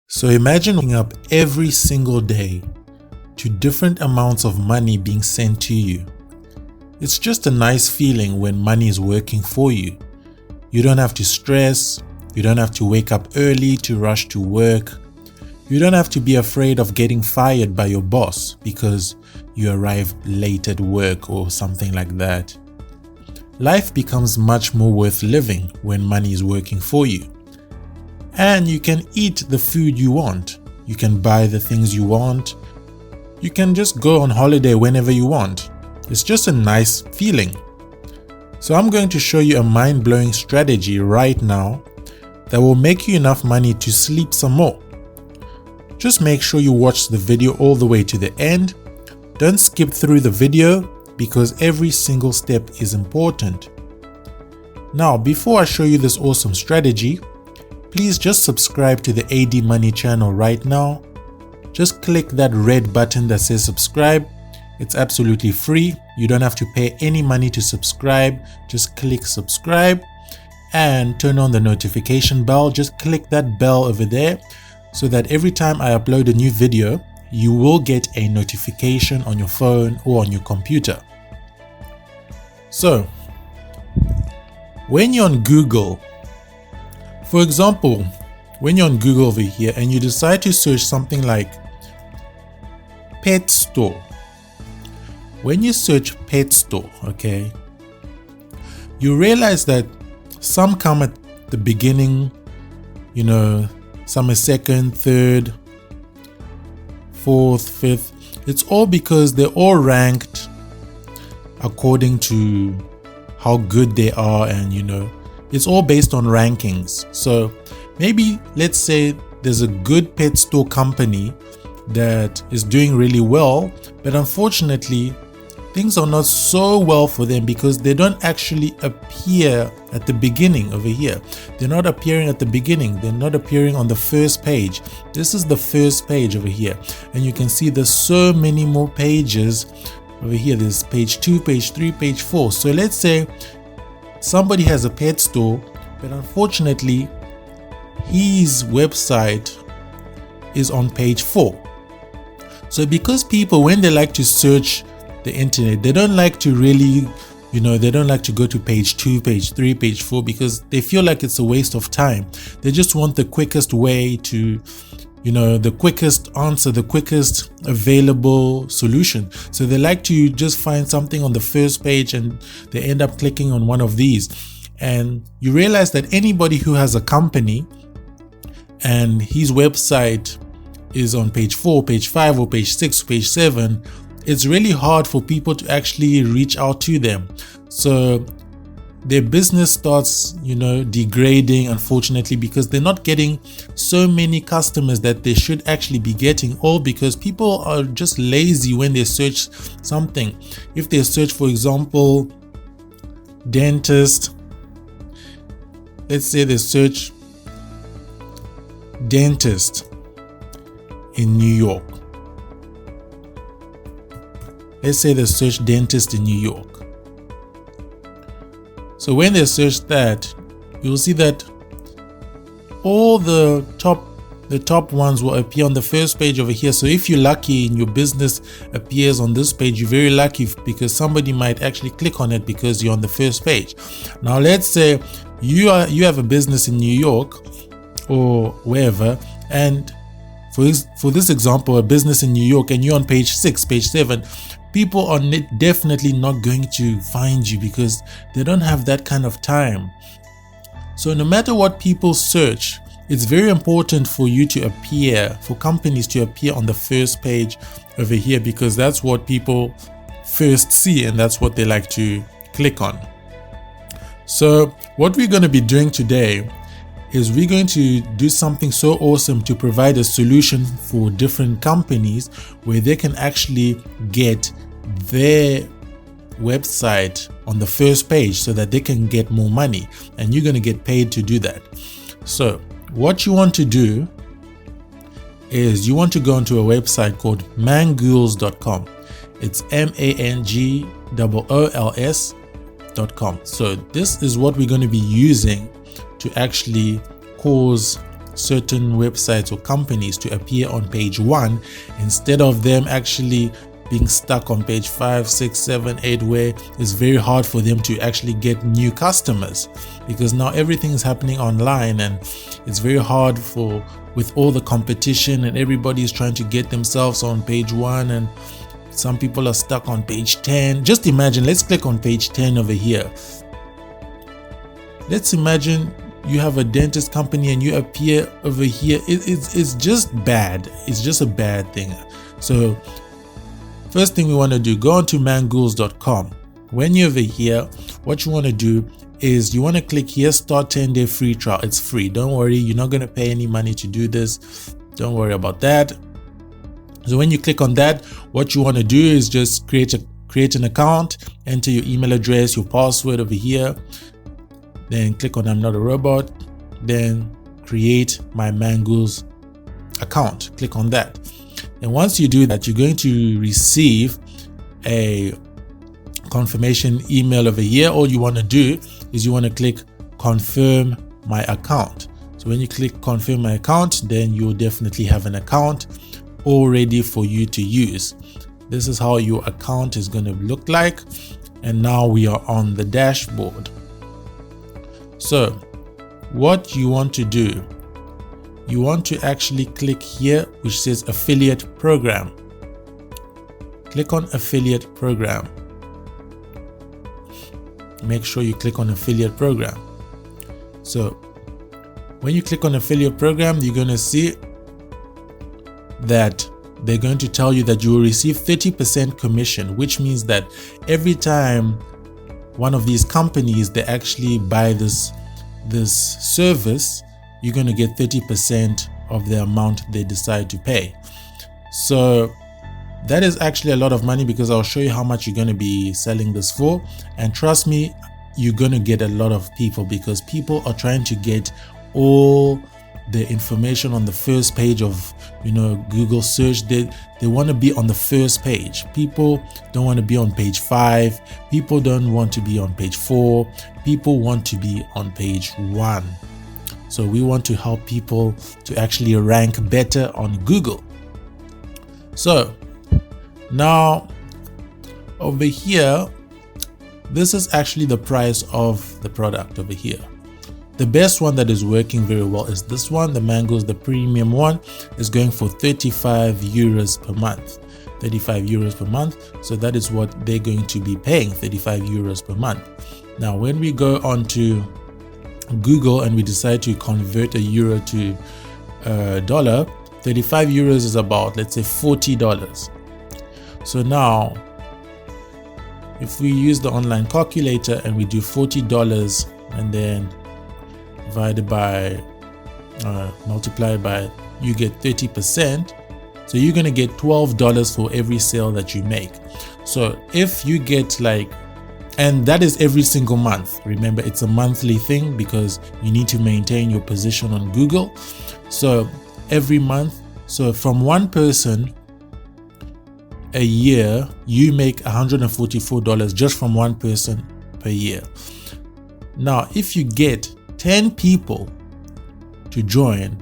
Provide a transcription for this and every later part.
So imagine waking up every single day to different amounts of money being sent to you. It's just a nice feeling when money is working for you. You don't have to stress, you don't have to wake up early to rush to work, you don't have to be afraid of getting fired by your boss because you arrived late at work or something like that. Life becomes much more worth living when money is working for you. And you can eat the food you want. You can buy the things you want. You can just go on holiday whenever you want. It's just a nice feeling. So I'm going to show you a mind-blowing strategy right now that will make you enough money to sleep some more. Just make sure you watch the video all the way to the end. Don't skip through the video because every single step is important. Now, before I show you this awesome strategy, please just subscribe to the AD Money channel right now. Just click that red button that says subscribe. It's absolutely free. You don't have to pay any money to subscribe. Just click subscribe and turn on the notification bell. Just click that bell over there so that every time I upload a new video, you will get a notification on your phone or on your computer. So, when you're on Google, for example, when you're on Google over here and you decide to search something like pet store, when you search pet store, okay, you realize that some come at the beginning, some are second, third, fourth, fifth. It's all because they're all ranked according to how good they are, and it's all based on rankings. So maybe let's say there's a good pet store company that is doing really well, but unfortunately things are not so well for them because they don't actually appear at the beginning over here. They're not appearing at the beginning. They're not appearing on the first page. This is the first page over here. And you can see there's so many more pages over here. There's page 2, page 3, page 4. So let's say somebody has a pet store, but unfortunately his website is on page 4. So because people, when they like to search the internet, they don't like to really, they don't like to go to page 2, page 3, page 4 because they feel like it's a waste of time. They just want the quickest way to, the quickest answer, the quickest available solution. So they like to just find something on the first page and they end up clicking on one of these. And you realize that anybody who has a company and his website is on page 4, page 5, or page 6, page 7, it's really hard for people to actually reach out to them. So their business starts, degrading, unfortunately, because they're not getting so many customers that they should actually be getting, all because people are just lazy when they search something. If they search, for example, dentist, let's say they search dentist in New York. Let's say they search dentist in New York. So when they search that, you'll see that all the top ones will appear on the first page over here. So if you're lucky and your business appears on this page, you're very lucky because somebody might actually click on it because you're on the first page. Now let's say you have a business in New York or wherever, and for this example, a business in New York, and you're on page 6, page 7, people are definitely not going to find you because they don't have that kind of time. So no matter what people search, it's very important for you to appear, for companies to appear on the first page over here, because that's what people first see and that's what they like to click on. So what we're going to be doing today is we're going to do something so awesome to provide a solution for different companies where they can actually get their website on the first page so that they can get more money, and you're going to get paid to do that. So what you want to do is you want to go onto a website called mangools.com. It's MANGOOLS.com. So this is what we're going to be using to actually cause certain websites or companies to appear on page 1 instead of them actually being stuck on page 5, 6, 7, 8, where it's very hard for them to actually get new customers, because now everything is happening online and it's very hard with all the competition and everybody's trying to get themselves on page 1 and some people are stuck on page 10. Just imagine, let's click on page 10 over here. Let's imagine you have a dentist company and you appear over here. It's just bad. It's just a bad thing. So first thing we want to do, go on to manghools.com. When you're over here, what you want to do is you want to click here, start 10-day free trial. It's free. Don't worry, you're not going to pay any money to do this. Don't worry about that. So when you click on that, what you want to do is just create an account, enter your email address, your password over here, then click on I'm not a robot, then create my Manghools account. Click on that. And once you do that, you're going to receive a confirmation email over here. All you want to do is you want to click confirm my account. So when you click confirm my account, then you'll definitely have an account all ready for you to use. This is how your account is going to look like. And now we are on the dashboard. So what you want to do, you want to actually click here which says affiliate program. Click on affiliate program. Make sure you click on affiliate program. So when you click on affiliate program, you're going to see that they're going to tell you that you will receive 30% commission, which means that every time one of these companies they actually buy this service, you're going to get 30% of the amount they decide to pay. So that is actually a lot of money, because I'll show you how much you're going to be selling this for. And trust me, you're going to get a lot of people, because people are trying to get all the information on the first page of Google search. They want to be on the first page. People don't want to be on page 5. People don't want to be on page 4. People want to be on page 1. So we want to help people to actually rank better on Google. So now over here, this is actually the price of the product over here. The best one that is working very well is this one, the Manghools. The premium one is going for 35 euros per month. 35 euros per month. So that is what they're going to be paying, 35 euros per month. Now, when we go on to Google and we decide to convert a euro to dollar, 35 euros is about, let's say, $40. So now, if we use the online calculator and we do $40 and then divided by multiplied by, you get 30%. So you're gonna get $12 for every sale that you make. So if you get and that is every single month. Remember, it's a monthly thing because you need to maintain your position on Google. So every month, so from one person a year, you make $144 just from one person per year. Now, if you get 10 people to join,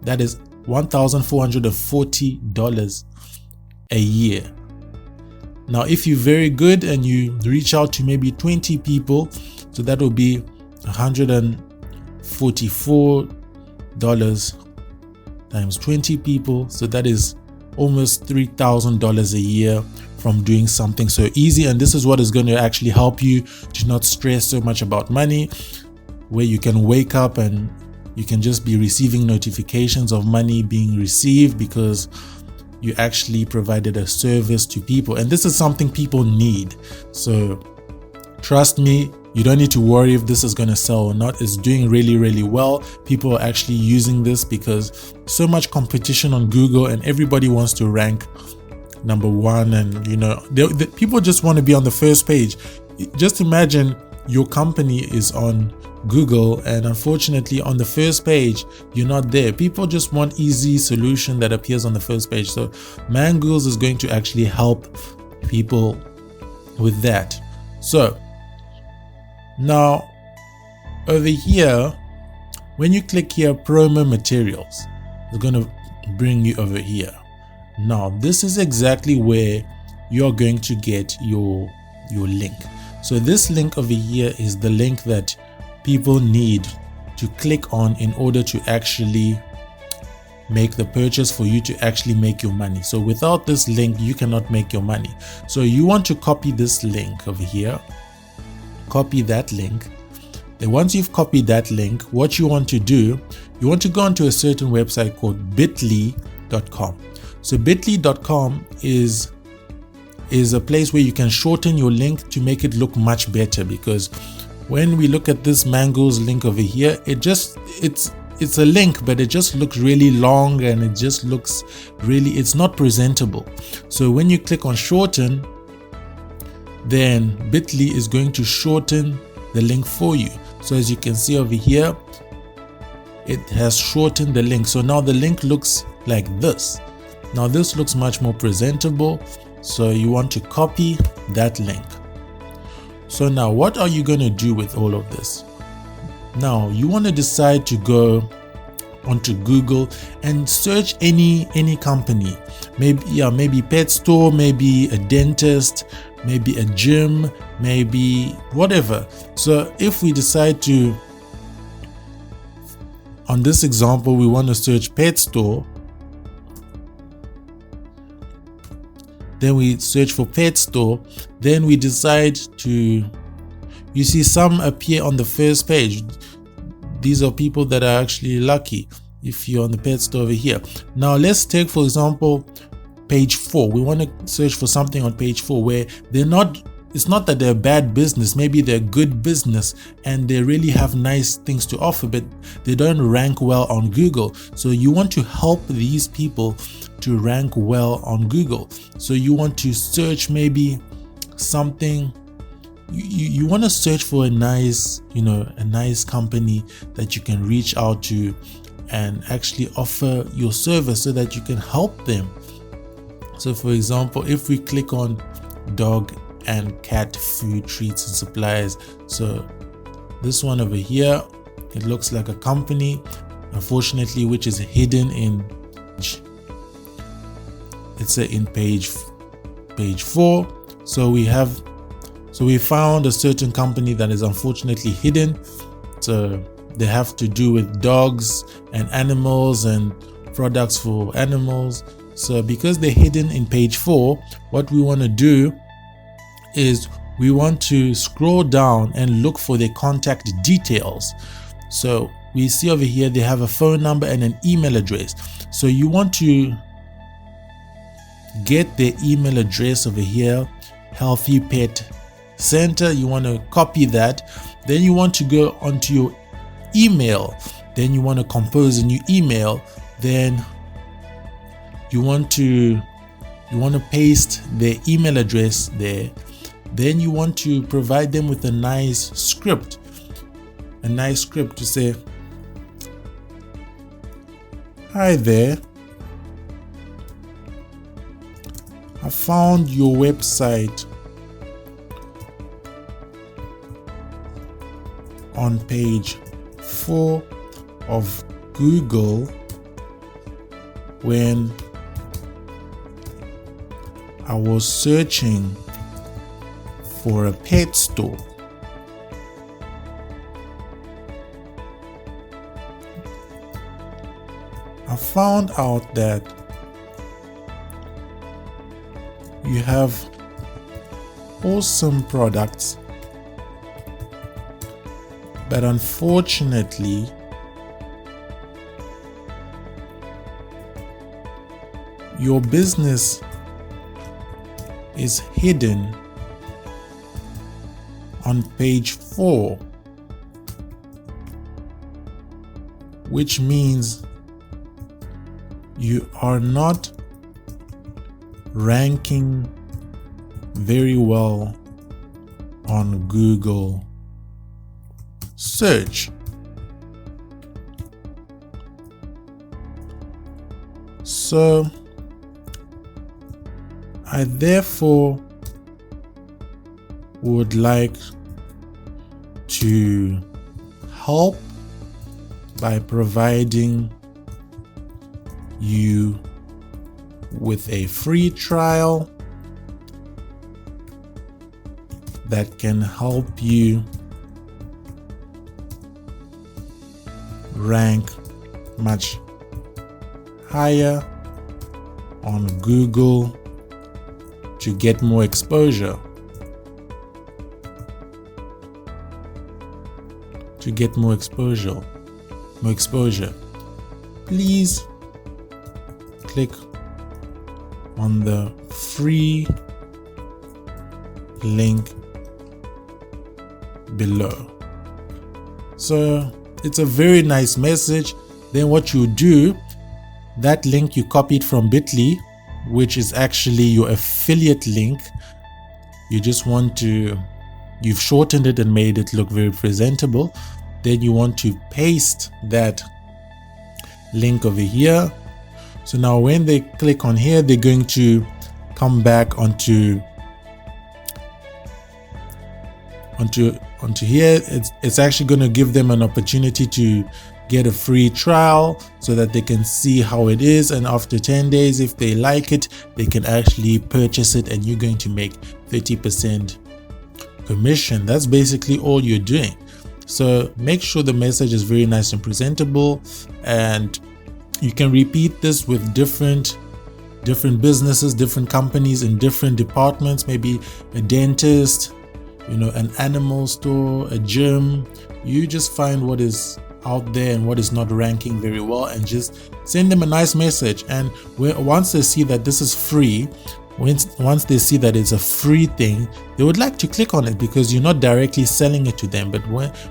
that is $1,440 a year. Now, if you're very good and you reach out to maybe 20 people, so that will be $144 times 20 people. So that is almost $3,000 a year from doing something so easy. And this is what is going to actually help you to not stress so much about money, where you can wake up and you can just be receiving notifications of money being received because you actually provided a service to people. And this is something people need. So trust me, you don't need to worry if this is going to sell or not. It's doing really, really well. People are actually using this because so much competition on Google and everybody wants to rank number 1. And people just want to be on the first page. Just imagine your company is on Google and unfortunately on the first page you're not there. People just want easy solution that appears on the first page. So Manghools is going to actually help people with that. So now over here, when you click here, promo materials, it's going to bring you over here. Now, this is exactly where you're going to get your link. So this link over here is the link that people need to click on in order to actually make the purchase, for you to actually make your money. So without this link, you cannot make your money. So you want to copy this link over here, copy that link. Then once you've copied that link, what you want to do, you want to go onto a certain website called bit.ly.com. So bit.ly.com is a place where you can shorten your link to make it look much better, because when we look at this Mango's link over here, it's a link, but it just looks really long and it just looks really, it's not presentable. So when you click on shorten, then bit.ly is going to shorten the link for you. So as you can see over here, it has shortened the link. So now the link looks like this. Now this looks much more presentable. So you want to copy that link. So now what are you going to do with all of this? Now you want to decide to go onto Google and search any company. Maybe pet store, maybe a dentist, maybe a gym, maybe whatever. So if we decide to, on this example, we want to search pet store, then we search for pet store, then we decide to, you see some appear on the first page. These are people that are actually lucky if you're on the pet store over here. Now let's take, for example, page 4. We want to search for something on page 4 where it's not that they're bad business, maybe they're good business and they really have nice things to offer, but they don't rank well on Google. So you want to help these people to rank well on Google. So you want to search maybe something, you want to search for a nice company that you can reach out to and actually offer your service so that you can help them. So for example, if we click on dog and cat food, treats and supplies, so this one over here, it looks like a company, unfortunately, which is hidden in page 4. So we found a certain company that is unfortunately hidden. So they have to do with dogs and animals and products for animals. So because they're hidden in page 4, what we want to do is we want to scroll down and look for their contact details. So we see over here they have a phone number and an email address. So you want to get their email address over here, Healthy Pet Center. You want to copy that. Then you want to go onto your email. Then you want to compose a new email. Then you want to paste their email address there. Then you want to provide them with a nice script to say, "Hi there, I found your website on page 4 of Google when I was searching for a pet store. I found out that you have awesome products, but unfortunately your business is hidden on page 4, which means you are not ranking very well on Google search. So I therefore would like to help by providing you with a free trial that can help you rank much higher on Google to get more exposure. Please click on the free link below. So it's a very nice message. Then what you do, that link you copied from bit.ly, which is actually your affiliate link, you've shortened it and made it look very presentable. Then you want to paste that link over here. So now when they click on here, they're going to come back onto here. It's actually going to give them an opportunity to get a free trial so that they can see how it is, and after 10 days, if they like it, they can actually purchase it, and you're going to make 30% commission. That's basically all you're doing. So make sure the message is very nice and presentable, and you can repeat this with different businesses, different companies in different departments, maybe a dentist, an animal store, a gym. You just find what is out there and what is not ranking very well, and just send them a nice message. And once they see that this is free, once they see that it's a free thing, they would like to click on it, because you're not directly selling it to them. But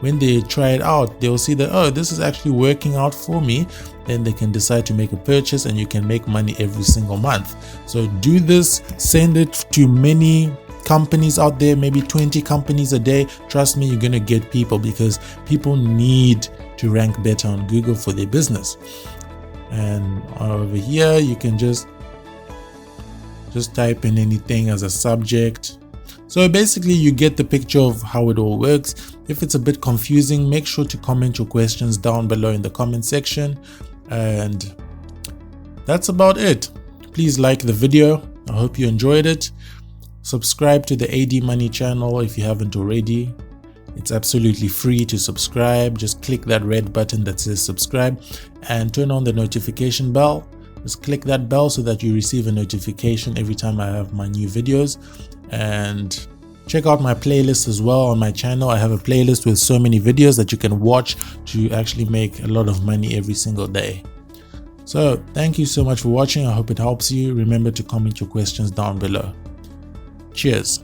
when they try it out, they'll see that, oh, this is actually working out for me. Then they can decide to make a purchase, and you can make money every single month. So do this, send it to many companies out there, maybe 20 companies a day. Trust me, you're gonna get people, because people need to rank better on Google for their business. And over here, you can just type in anything as a subject. So basically you get the picture of how it all works. If it's a bit confusing, make sure to comment your questions down below in the comment section. And that's about it. Please like the video. I hope you enjoyed it. Subscribe to the AD Money channel if you haven't already. It's absolutely free to subscribe. Just click that red button that says subscribe and turn on the notification bell. Just click that bell so that you receive a notification every time I have my new videos. And check out my playlist as well on my channel. I have a playlist with so many videos that you can watch to actually make a lot of money every single day. So thank you so much for watching. I hope it helps you. Remember to comment your questions down below. Cheers.